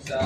Hah?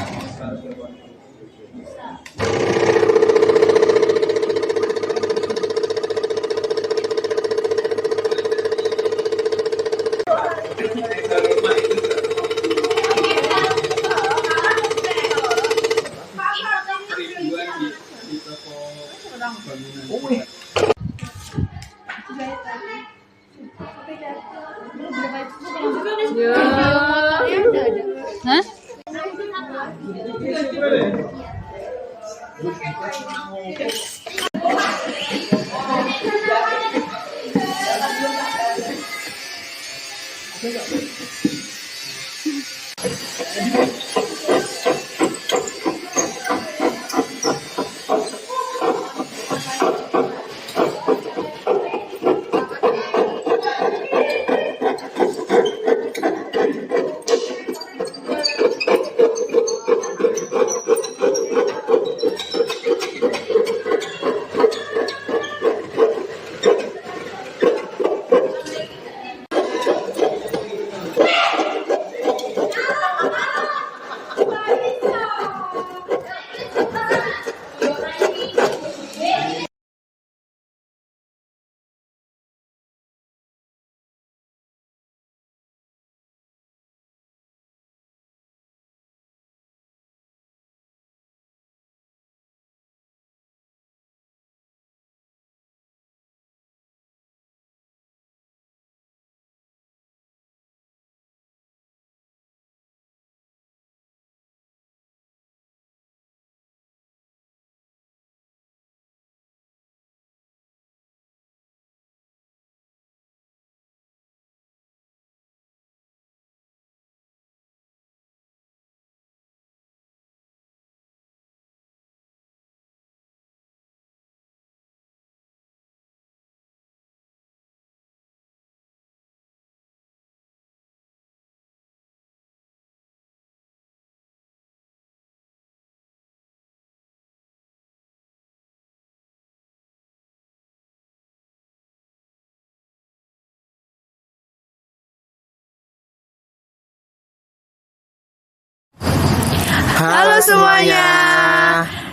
Halo semuanya,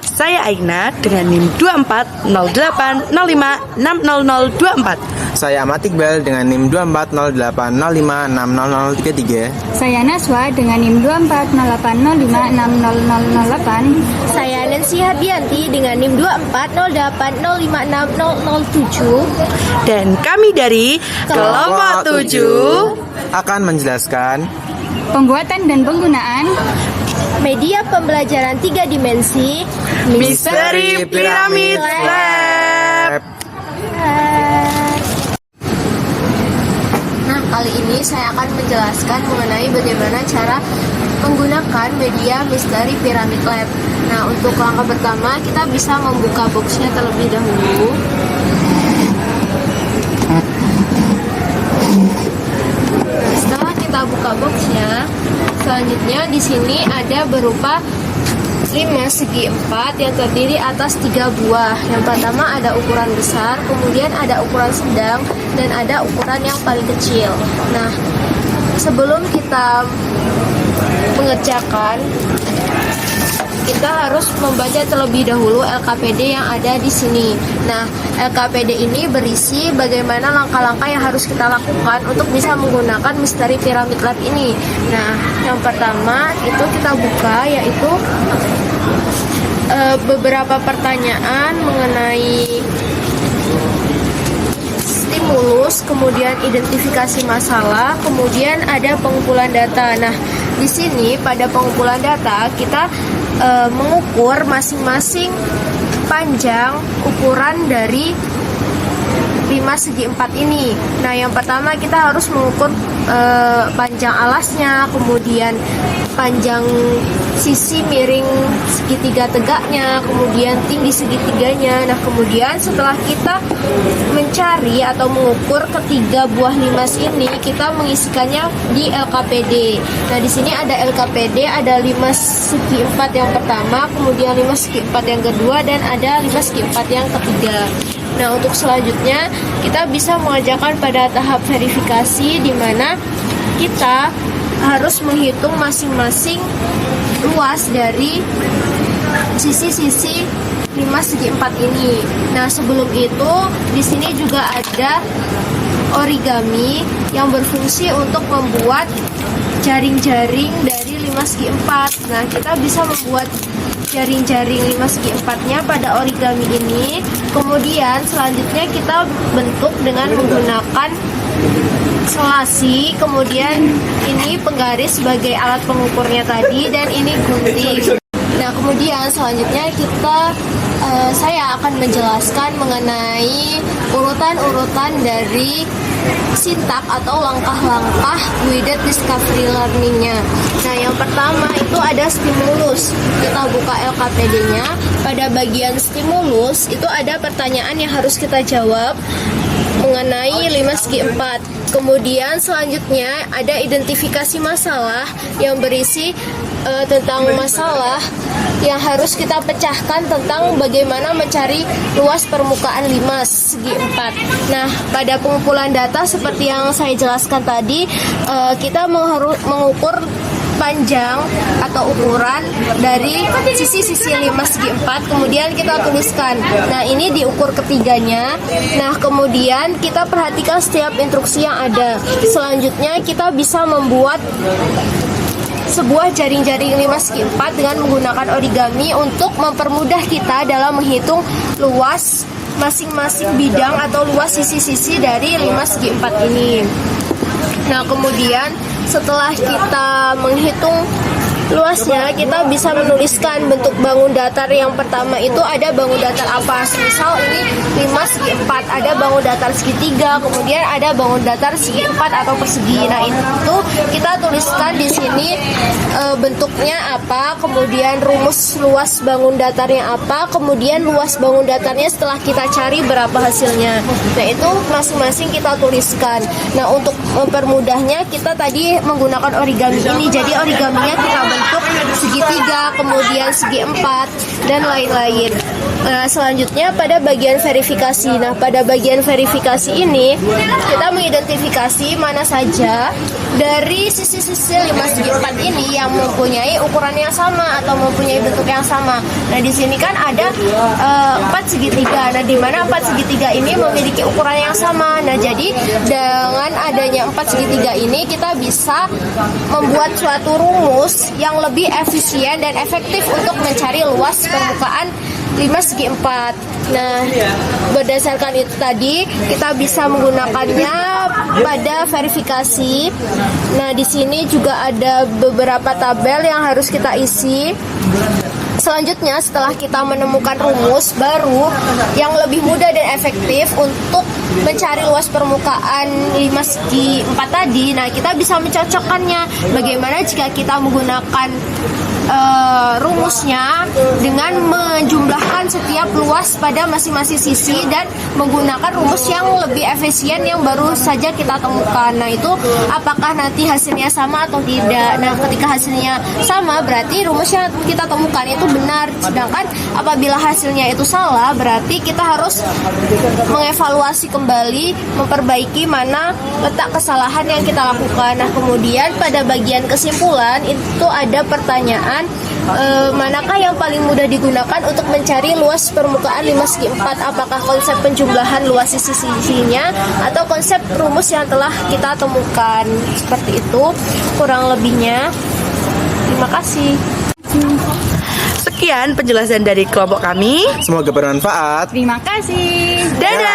saya Aina dengan NIM 240805600024. Saya Ahmad Iqbal dengan NIM 240805600033. Saya Naswa dengan NIM 240805600008. Saya Nancy Hardianti dengan NIM 2408056007. Dan kami dari Kelompok 7 akan menjelaskan Pembuatan dan penggunaan media pembelajaran 3 dimensi Misteri Piramid Lab. Nah, kali ini saya akan menjelaskan mengenai bagaimana cara menggunakan media Misteri Piramid Lab. Nah, untuk langkah pertama kita bisa membuka boxnya terlebih dahulu. Nah, setelah kita buka boxnya, selanjutnya di sini ada berupa 5 segi 4 yang terdiri atas 3 buah. Yang pertama ada ukuran besar, kemudian ada ukuran sedang, dan ada ukuran yang paling kecil. Nah, sebelum kita mengerjakan, kita harus membaca terlebih dahulu LKPD yang ada di sini. Nah, LKPD ini berisi bagaimana langkah-langkah yang harus kita lakukan untuk bisa menggunakan Misteri Piramid Lab ini. Nah, yang pertama itu kita buka, yaitu beberapa pertanyaan mengenai stimulus, kemudian identifikasi masalah, kemudian ada pengumpulan data. Nah, di sini pada pengumpulan data kita mengukur masing-masing panjang ukuran dari 5 segi 4 ini. Nah, yang pertama kita harus mengukur panjang alasnya, kemudian panjang sisi miring segitiga tegaknya, kemudian tinggi segitiganya. Nah, kemudian setelah kita mencari atau mengukur ketiga buah limas ini, kita mengisikannya di LKPD. Nah, di sini ada LKPD, ada 5 segi 4 yang pertama, kemudian 5 segi 4 yang kedua, dan ada 5 segi 4 yang ketiga. Nah, untuk selanjutnya kita bisa mengerjakan pada tahap verifikasi, di mana kita harus menghitung masing-masing luas dari sisi-sisi 5 segi 4 ini. Nah, sebelum itu di sini juga ada origami yang berfungsi untuk membuat jaring-jaring dari 5 segi 4. Nah, kita bisa membuat jaring-jaring 5 segi 4-nya pada origami ini. Kemudian selanjutnya kita bentuk dengan menggunakan selasi, kemudian ini penggaris sebagai alat pengukurnya tadi, dan ini gunting. Nah, kemudian selanjutnya saya akan menjelaskan mengenai urutan-urutan dari sintak atau langkah-langkah guided discovery learning-nya. Nah, yang pertama itu ada stimulus. Kita buka LKPD-nya. Pada bagian stimulus itu ada pertanyaan yang harus kita jawab mengenai 5 segi 4. Kemudian selanjutnya ada identifikasi masalah yang berisi tentang masalah yang harus kita pecahkan tentang bagaimana mencari luas permukaan 5 segi 4. Nah, pada pengumpulan data seperti yang saya jelaskan tadi, kita mengukur panjang atau ukuran dari sisi-sisi 5 segi 4, kemudian kita tuliskan. Nah, ini diukur ketiganya. Nah, kemudian kita perhatikan setiap instruksi yang ada. Selanjutnya kita bisa membuat sebuah jaring-jaring 5 segi 4 dengan menggunakan origami untuk mempermudah kita dalam menghitung luas masing-masing bidang atau luas sisi-sisi dari 5 segi 4 ini. Nah, kemudian setelah kita menghitung luasnya, kita bisa menuliskan bentuk bangun datar. Yang pertama itu ada bangun datar apa? Misal ini 5 segi 4, ada bangun datar segitiga, kemudian ada bangun datar segi 4 atau persegi. Nah, itu kita tuliskan di sini bentuknya apa, kemudian rumus luas bangun datarnya apa, kemudian luas bangun datarnya setelah kita cari berapa hasilnya. Nah, itu masing-masing kita tuliskan. Nah, untuk mempermudahnya kita tadi menggunakan origami ini. Jadi origaminya kita bentuk segitiga, kemudian segi 4, dan lain-lain. Nah, selanjutnya pada bagian verifikasi. Nah, pada bagian verifikasi ini kita mengidentifikasi mana saja dari sisi-sisi 5 segi 4 ini yang mempunyai ukuran yang sama atau mempunyai bentuk yang sama. Nah, di sini kan ada 4 segitiga. Nah, di mana 4 segitiga ini memiliki ukuran yang sama. Nah, jadi dengan adanya 4 segitiga ini kita bisa membuat suatu rumus yang lebih efisien dan efektif untuk mencari luas permukaan 5 segi 4. Nah, berdasarkan itu tadi kita bisa menggunakannya pada verifikasi. Nah, di sini juga ada beberapa tabel yang harus kita isi. Selanjutnya, setelah kita menemukan rumus baru yang lebih mudah dan efektif untuk mencari luas permukaan 5 segi 4 tadi, nah kita bisa mencocokkannya. Bagaimana jika kita menggunakan rumusnya dengan menjumlahkan setiap luas pada masing-masing sisi dan menggunakan rumus yang lebih efisien yang baru saja kita temukan. Nah, itu apakah nanti hasilnya sama atau tidak. Nah, ketika hasilnya sama berarti rumus yang kita temukan itu benar. Sedangkan apabila hasilnya itu salah, berarti kita harus mengevaluasi kembali, memperbaiki mana letak kesalahan yang kita lakukan. Nah, kemudian pada bagian kesimpulan itu ada pertanyaan, manakah yang paling mudah digunakan untuk mencari luas permukaan 5 segi 4? Apakah konsep penjumlahan luas sisi-sisinya atau konsep rumus yang telah kita temukan? Seperti itu kurang lebihnya. Terima kasih. Sekian penjelasan dari kelompok kami. Semoga bermanfaat. Terima kasih. Dadah.